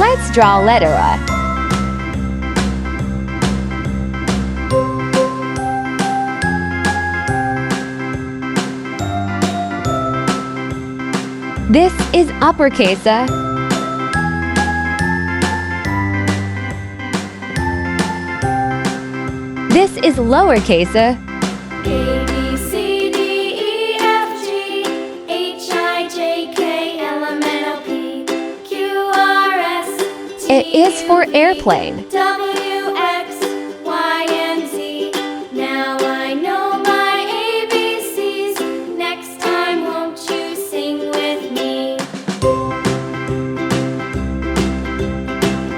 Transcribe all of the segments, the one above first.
Let's draw letter A. This is uppercase A. This is lowercase A. A, B, C, D, E, F, G, H, I, J, K, L, M, N, O, P, Q, R, S, T, It is for airplane. W, X, Y, and Z. Now I know my ABCs. Next time, won't you sing with me?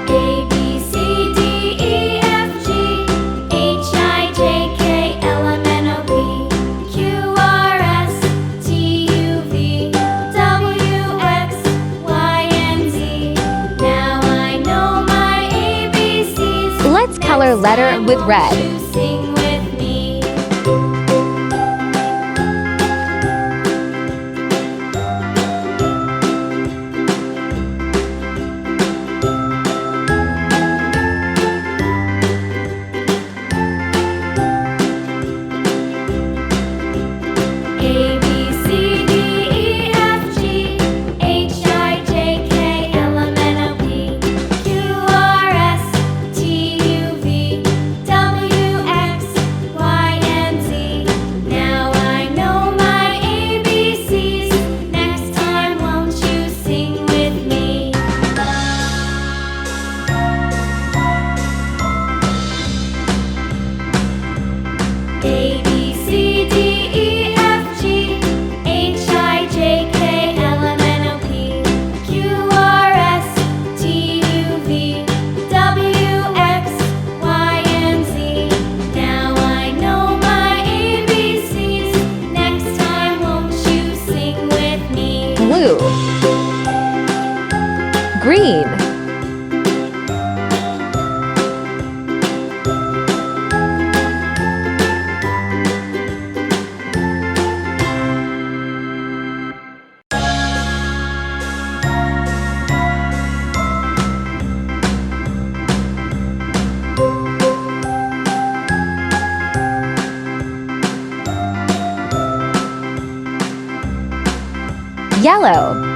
A, B, C, D, E, F, G, H, I, J, K, L, M, N, O, P, Q, R, S, T, U, V, W, X, Y, and Z. Now I know my ABCs. Let's color letter with red. Won't you sing with me? A, B, C, D, E, F, G, H, I, J, K, L, M, N, O, P, Q, R, S, T, U, V, W, X, Y, and Z. Now I know my ABCs. Next time, won't you sing with me? A, B, C, D, E, F, G, H, I, J, K, L, M, N, O, P, Q, R, S, T, U, V, W, X, Y, and Z. Now I know my ABCs. Next time, won't you sing with me? Blue. Green. Yellow.